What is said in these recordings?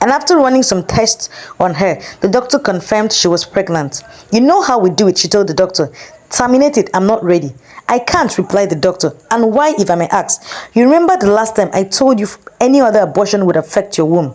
And after running some tests on her, the doctor confirmed she was pregnant. "You know how we do it," she told the doctor. "Terminate it, I'm not ready." "I can't," replied the doctor. "And why, if I may ask? You remember the last time I told you any other abortion would affect your womb?"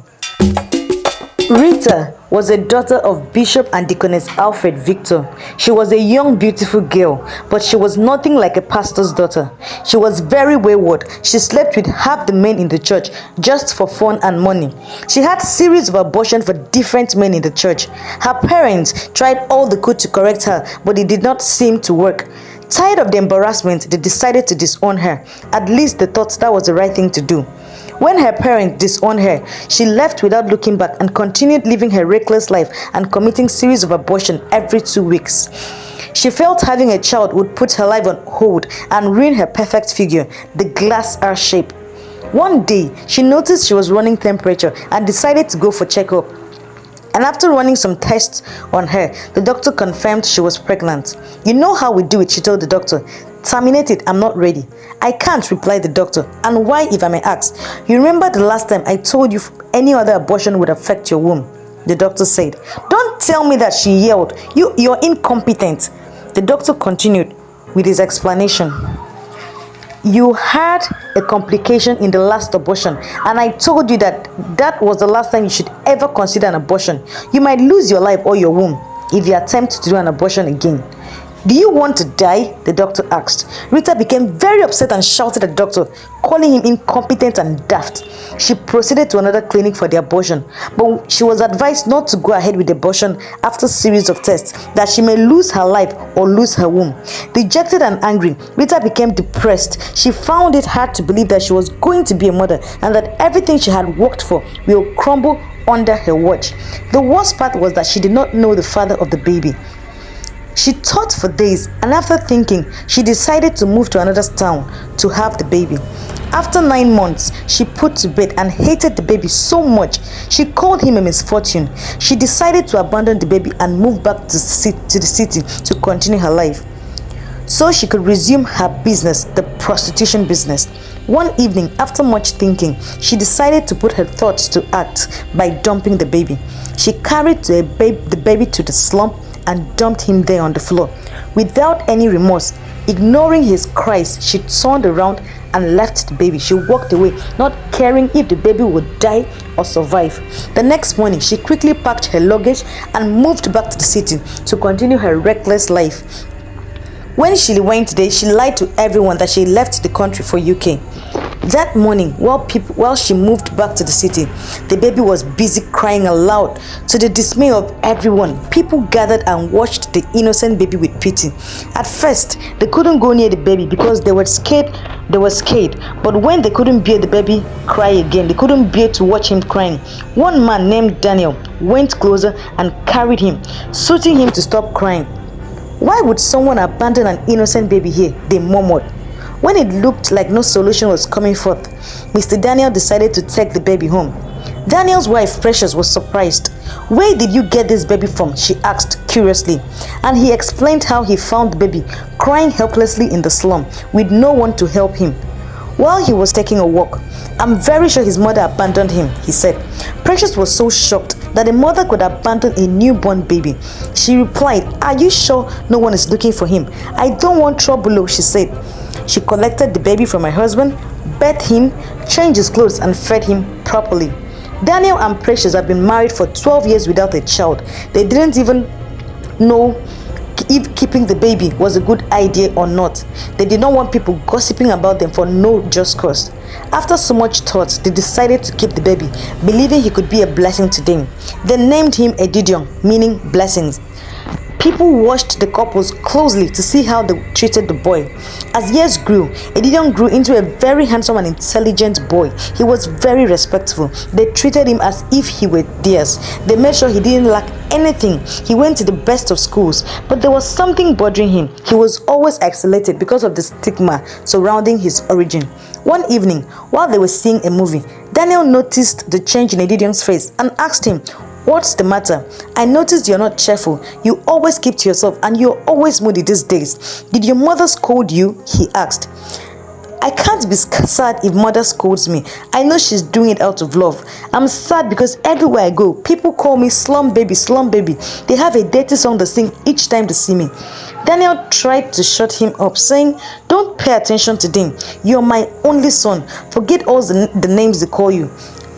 Rita was a daughter of Bishop and Deaconess Alfred Victor. She was a young, beautiful girl, but she was nothing like a pastor's daughter. She was very wayward. She slept with half the men in the church just for fun and money. She had series of abortions for different men in the church. Her parents tried all they could to correct her, but it did not seem to work. Tired of the embarrassment, they decided to disown her. At least they thought that was the right thing to do. When her parents disowned her, she left without looking back and continued living her reckless life and committing series of abortions every 2 weeks. She felt having a child would put her life on hold and ruin her perfect figure, the glass R shape. One day, she noticed she was running temperature and decided to go for checkup. And after running some tests on her, the doctor confirmed she was pregnant. "You know how we do it," she told the doctor. "Terminate it, I'm not ready." "I can't," replied the doctor. "And why, if I may ask? You remember the last time I told you any other abortion would affect your womb?" The doctor said. "Don't tell me that," she yelled. You're incompetent." The doctor continued with his explanation. "You had a complication in the last abortion, and I told you that was the last time you should ever consider an abortion. You might lose your life or your womb if you attempt to do an abortion again." "Do you want to die?" the doctor asked. Rita became very upset and shouted at the doctor, calling him incompetent and daft. She proceeded to another clinic for the abortion, but she was advised not to go ahead with the abortion after a series of tests, that she may lose her life or lose her womb. Dejected and angry, Rita became depressed. She found it hard to believe that she was going to be a mother and that everything she had worked for will crumble under her watch. The worst part was that she did not know the father of the baby. She thought for days, and after thinking, she decided to move to another town to have the baby. After 9 months, she put to bed and hated the baby so much. She called him a misfortune. She decided to abandon the baby and move back to the city to continue her life, so she could resume her business, the prostitution business. One evening, after much thinking, she decided to put her thoughts to act by dumping the baby. She carried the baby to the slum and dumped him there on the floor. Without any remorse, ignoring his cries, she turned around and left the baby. She walked away, not caring if the baby would die or survive. The next morning, she quickly packed her luggage and moved back to the city to continue her reckless life. When she went there, she lied to everyone that she left the country for UK. That morning, while she moved back to the city, the baby was busy crying aloud. To the dismay of everyone, people gathered and watched the innocent baby with pity. At first, they couldn't go near the baby because they were scared. But when they couldn't bear the baby cry again, they couldn't bear to watch him crying. One man named Daniel went closer and carried him, suiting him to stop crying. "Why would someone abandon an innocent baby here?" they murmured. When it looked like no solution was coming forth, Mr. Daniel decided to take the baby home. Daniel's wife, Precious, was surprised. "Where did you get this baby from?" she asked curiously. And he explained how he found the baby crying helplessly in the slum with no one to help him while he was taking a walk. "I'm very sure his mother abandoned him," he said. Precious was so shocked that a mother could abandon a newborn baby. She replied, "Are you sure no one is looking for him?" "I don't want trouble," she said. She collected the baby from her husband, bathed him, changed his clothes, and fed him properly. Daniel and Precious had been married for 12 years without a child. They didn't even know if keeping the baby was a good idea or not. They did not want people gossiping about them for no just cause. After so much thought, they decided to keep the baby, believing he could be a blessing to them. They named him Edidion, meaning blessings. People watched the couples closely to see how they treated the boy. As years grew, Edidion grew into a very handsome and intelligent boy. He was very respectful. They treated him as if he were theirs. They made sure he didn't lack anything. He went to the best of schools, but there was something bothering him. He was always isolated because of the stigma surrounding his origin. One evening, while they were seeing a movie, Daniel noticed the change in Edidion's face and asked him, "What's the matter? I noticed you're not cheerful. You always keep to yourself and you're always moody these days. Did your mother scold you?" he asked. I can't be sad if mother scolds me. I know she's doing it out of love. I'm sad because everywhere I go, people call me slum baby, slum baby. They have a dirty song to sing each time they see me. Daniel tried to shut him up, saying, don't pay attention to them. You're my only son. Forget all the names they call you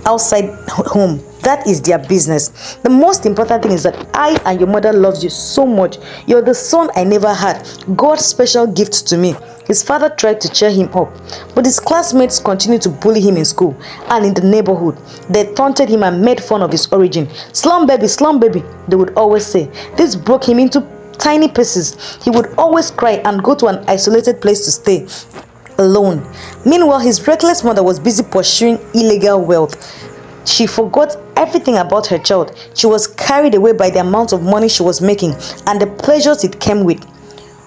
outside home. That is their business. The most important thing is that I and your mother loves you so much. You're the son I never had. God's special gift to me. His father tried to cheer him up, but his classmates continued to bully him in school and in the neighborhood. They taunted him and made fun of his origin. Slum baby, they would always say. This broke him into tiny pieces. He would always cry and go to an isolated place to stay alone. Meanwhile, his reckless mother was busy pursuing illegal wealth. She forgot everything about her child. She was carried away by the amount of money she was making and the pleasures it came with.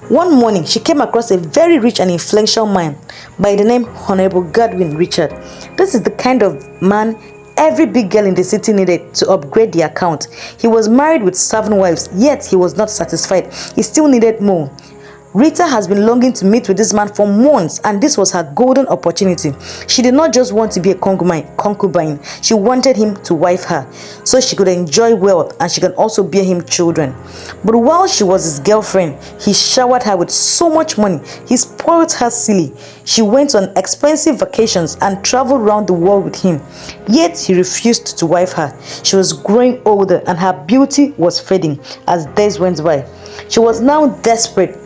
One morning, she came across a very rich and influential man by the name Honorable Godwin Richard. This is the kind of man every big girl in the city needed to upgrade the account. He was married with 7 wives, yet he was not satisfied. He still needed more. Rita has been longing to meet with this man for months, and this was her golden opportunity. She did not just want to be a concubine. She wanted him to wife her, so she could enjoy wealth and she can also bear him children. But while she was his girlfriend, he showered her with so much money. He spoiled her silly. She went on expensive vacations and traveled around the world with him. Yet he refused to wife her. She was growing older and her beauty was fading as days went by. She was now desperate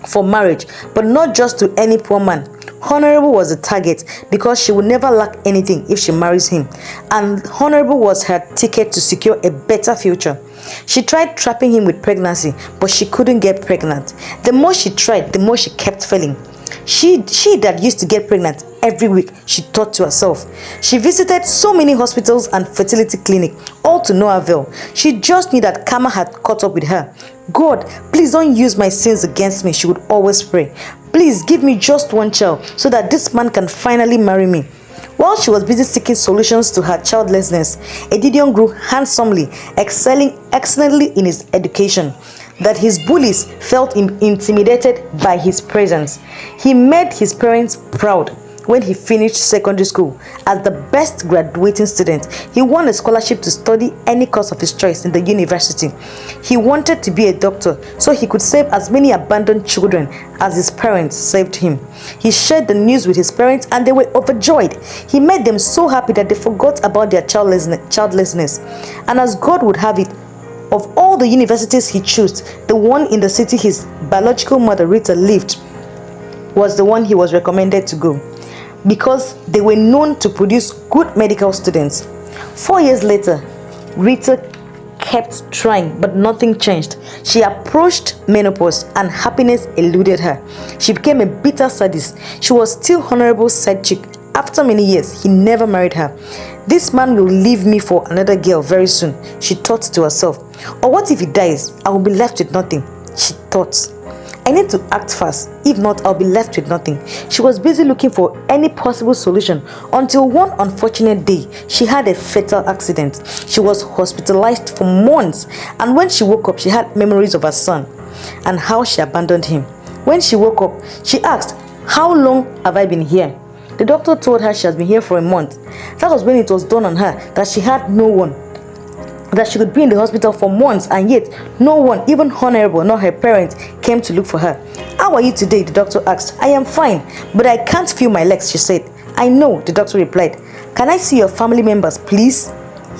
for marriage, but not just to any poor man. Honorable was the target because she would never lack anything if she marries him, and Honorable was her ticket to secure a better future. She tried trapping him with pregnancy, but she couldn't get pregnant. The more she tried, the more she kept failing. She that used to get pregnant every week, she thought to herself. She visited so many hospitals and fertility clinics, all to no avail. She just knew that karma had caught up with her. God, please don't use my sins against me, she would always pray. Please give me just one child so that this man can finally marry me. While she was busy seeking solutions to her childlessness, Edidion grew handsomely, excelling excellently in his education, that his bullies felt intimidated by his presence. He made his parents proud when he finished secondary school as the best graduating student. He won a scholarship to study any course of his choice in the university. He wanted to be a doctor so he could save as many abandoned children as his parents saved him. He shared the news with his parents and they were overjoyed. He made them so happy that they forgot about their childlessness. And as God would have it, of all the universities he chose, the one in the city his biological mother Rita lived was the one he was recommended to go, because they were known to produce good medical students. 4 years later, Rita kept trying, but nothing changed. She approached menopause and happiness eluded her. She became a bitter sadist. She was still Honorable's side chick. After many years, he never married her. This man will leave me for another girl very soon, she thought to herself. Or what if he dies? I will be left with nothing, she thought. I need to act fast, if not I'll be left with nothing. She was busy looking for any possible solution until one unfortunate day she had a fatal accident. She was hospitalized for months, and when she woke up she had memories of her son and how she abandoned him. When she woke up, she asked, how long have I been here? The doctor told her she has been here for a month. That was when it was dawned on her that she had no one, that she could be in the hospital for months and yet no one, even Honorable nor her parents, came to look for her. How are you today? The doctor asked. I am fine, but I can't feel my legs, she said. I know, the doctor replied. Can I see your family members, please?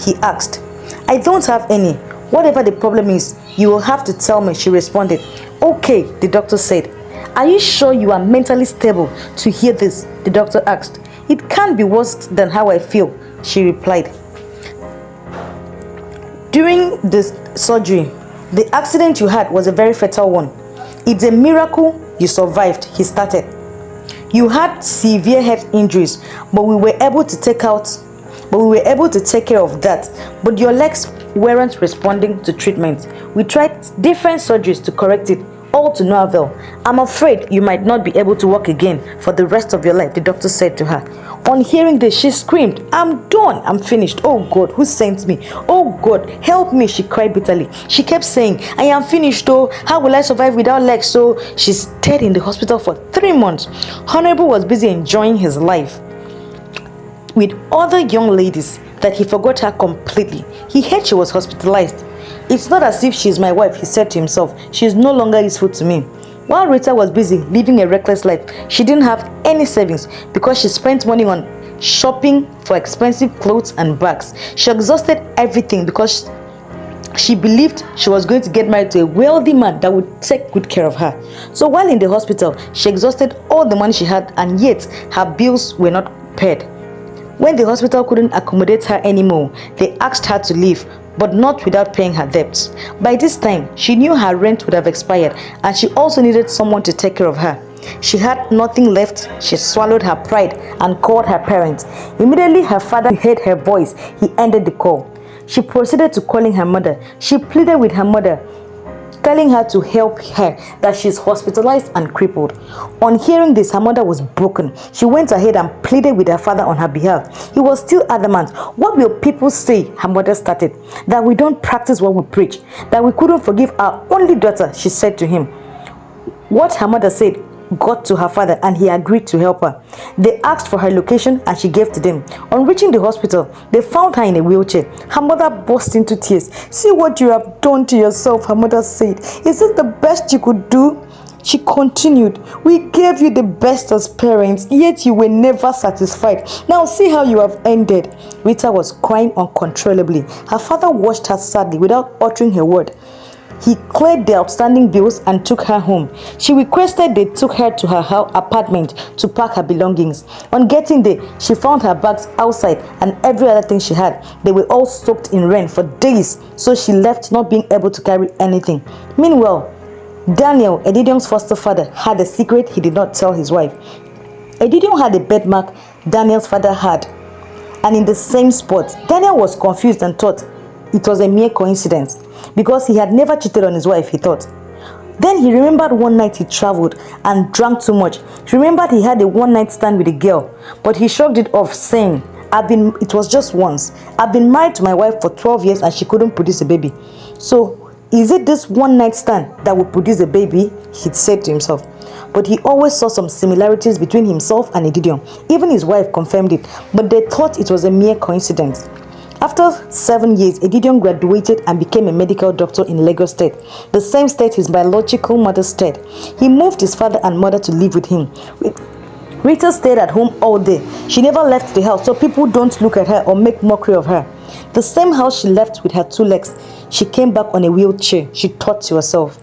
He asked. I don't have any. Whatever the problem is, you will have to tell me, she responded. Okay, the doctor said. Are you sure you are mentally stable to hear this? The doctor asked. It can't be worse than how I feel, she replied. During this surgery, the accident you had was a very fatal one. It's a miracle you survived, he started. You had severe head injuries, but we were able to take care of that. But your legs weren't responding to treatment. We tried different surgeries to correct it. all to no avail. I'm afraid you might not be able to walk again for the rest of your life, the doctor said to her. On hearing this, she screamed, I'm done, I'm finished. Oh God, who sent me? Oh God, help me, she cried bitterly. She kept saying, I am finished, oh, how will I survive without legs? So she stayed in the hospital for 3 months. Honorable was busy enjoying his life with other young ladies that he forgot her completely. He heard she was hospitalized. It's not as if she's my wife, he said to himself. She is no longer useful to me. While Rita was busy living a reckless life, she didn't have any savings because she spent money on shopping for expensive clothes and bags. She exhausted everything because she believed she was going to get married to a wealthy man that would take good care of her. So while in the hospital, she exhausted all the money she had, and yet her bills were not paid. When the hospital couldn't accommodate her anymore, they asked her to leave, but not without paying her debts. By this time, she knew her rent would have expired, and she also needed someone to take care of her. She had nothing left. She swallowed her pride and called her parents. Immediately her father heard her voice. He ended the call. She proceeded to calling her mother. She pleaded with her mother, telling her to help her, that she's hospitalized and crippled. On hearing this, her mother was broken. She went ahead and pleaded with her father on her behalf. He was still adamant. What will people say? Her mother started. That we don't practice what we preach. That we couldn't forgive our only daughter, she said to him. What her mother said got to her father, and he agreed to help her. They asked for her location and she gave to them. On reaching the hospital, they found her in a wheelchair. Her mother burst into tears. See what you have done to yourself, her mother said. Is this the best you could do? She continued, we gave you the best as parents, yet you were never satisfied. Now see how you have ended. Rita was crying uncontrollably. Her father watched her sadly without uttering a word. He cleared the outstanding bills and took her home. She requested they took her to her apartment to pack her belongings. On getting there, she found her bags outside and every other thing she had. They were all soaked in rain for days, so she left not being able to carry anything. Meanwhile, Daniel, Edidion's foster father, had a secret he did not tell his wife. Edidion had a birthmark Daniel's father had, and in the same spot. Daniel was confused and thought it was a mere coincidence because he had never cheated on his wife, he thought. Then he remembered one night he traveled and drank too much. He remembered he had a one-night stand with a girl, but he shrugged it off, saying, it was just once. I've been married to my wife for 12 years and she couldn't produce a baby. So is it this one-night stand that would produce a baby? He'd said to himself. But he always saw some similarities between himself and Edidion. Even his wife confirmed it, but they thought it was a mere coincidence. After 7 years, Edidion graduated and became a medical doctor in Lagos State, the same state his biological mother stayed. He moved his father and mother to live with him. Rita stayed at home all day. She never left the house so people don't look at her or make mockery of her. The same house she left with her 2 legs, she came back on a wheelchair, she thought to herself.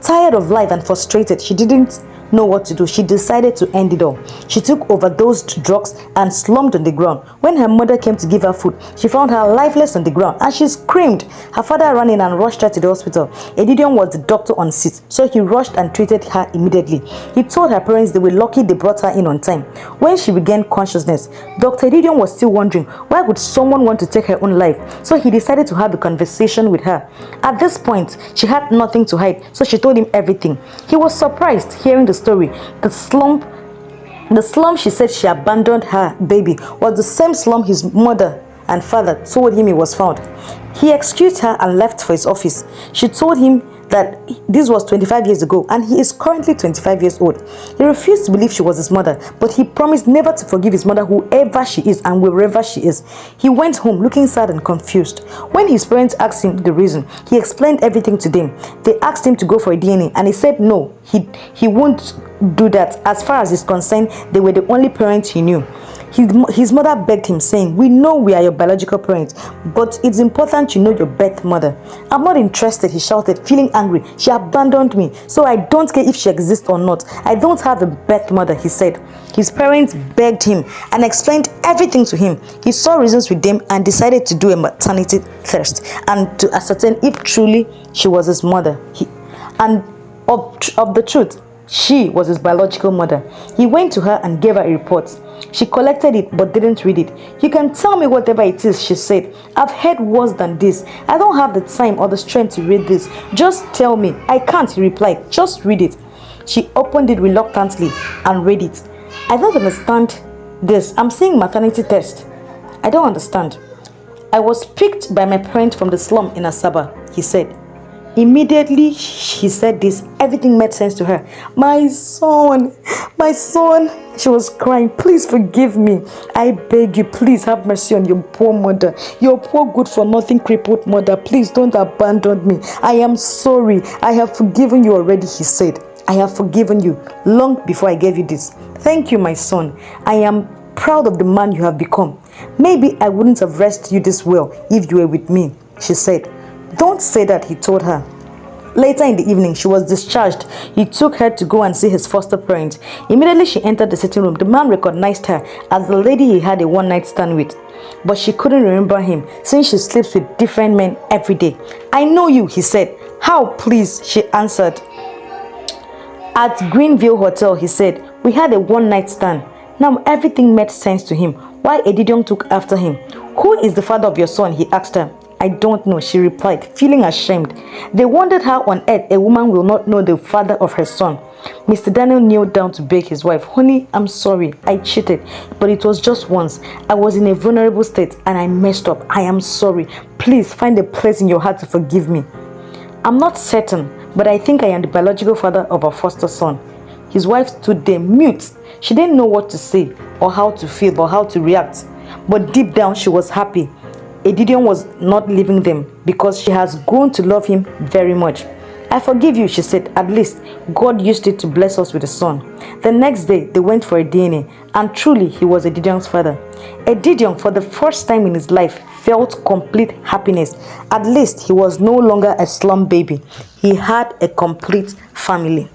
Tired of life and frustrated, she didn't know what to do. She decided to end it all. She took overdosed drugs and slumped on the ground. When her mother came to give her food, she found her lifeless on the ground and she screamed. Her father ran in and rushed her to the hospital. Edidion was the doctor on seat, so he rushed and treated her immediately. He told her parents they were lucky they brought her in on time. When she regained consciousness, Dr. Edidion was still wondering why would someone want to take her own life, so he decided to have a conversation with her. At this point, she had nothing to hide, so she told him everything. He was surprised hearing the story. The slum she said she abandoned her baby was the same slum his mother and father told him he was found. He excused her and left for his office. She told him that this was 25 years ago and he is currently 25 years old. He refused to believe she was his mother, but he promised never to forgive his mother, whoever she is and wherever she is. He went home looking sad and confused. When his parents asked him the reason, he explained everything to them. They asked him to go for a DNA and he said no, he won't do that. As far as he's concerned, they were the only parents he knew. His mother begged him, saying, we know we are your biological parents, but it's important you know your birth mother. I'm not interested, he shouted, feeling angry. She abandoned me, so I don't care if she exists or not. I don't have a birth mother, he said. His parents begged him and explained everything to him. He saw reasons with them and decided to do a maternity test and to ascertain if truly she was his mother. Of the truth, She was his biological mother. He went to her and gave her a report. She collected it but didn't read it. "You can tell me whatever it is," she said. "I've heard worse than this. I don't have the time or the strength to read this. Just tell me." "I can't," he replied. "Just read it." She opened it reluctantly and read it. "I don't understand this. I'm seeing maternity test." "I don't understand." "I was picked by my parents from the slum in Asaba," he said. Immediately she said this, everything made sense to her. My son, she was crying. "Please forgive me. I beg you, please have mercy on your poor mother, your poor good-for-nothing crippled mother. Please don't abandon me. I am sorry. I have forgiven you already," he said. "I have forgiven you long before I gave you this. Thank you, my son. I am proud of the man you have become. Maybe I wouldn't have raised you this well if you were with me," she said. "Don't say that," he told her. Later in the evening, she was discharged. He took her to go and see his foster parents. Immediately she entered the sitting room. The man recognized her as the lady he had a one-night stand with. But she couldn't remember him since she sleeps with different men every day. "I know you," he said. "How, please?" she answered. "At Greenville Hotel," he said. "We had a one-night stand." Now everything made sense to him. Why Edidion took after him. "Who is the father of your son?" he asked her. "I don't know," she replied, feeling ashamed. They wondered how on earth a woman will not know the father of her son. Mr. Daniel kneeled down to beg his wife. "Honey, I'm sorry. I cheated, but it was just once. I was in a vulnerable state and I messed up. I am sorry. Please find a place in your heart to forgive me." "I'm not certain, but I think I am the biological father of our foster son." His wife stood there mute. She didn't know what to say or how to feel or how to react. But deep down she was happy. Edidion was not leaving them because she has grown to love him very much. "I forgive you," she said. "At least God used it to bless us with a son." The next day, they went for a DNA, and truly he was Edidion's father. Edidion, for the first time in his life, felt complete happiness. At least he was no longer a slum baby. He had a complete family.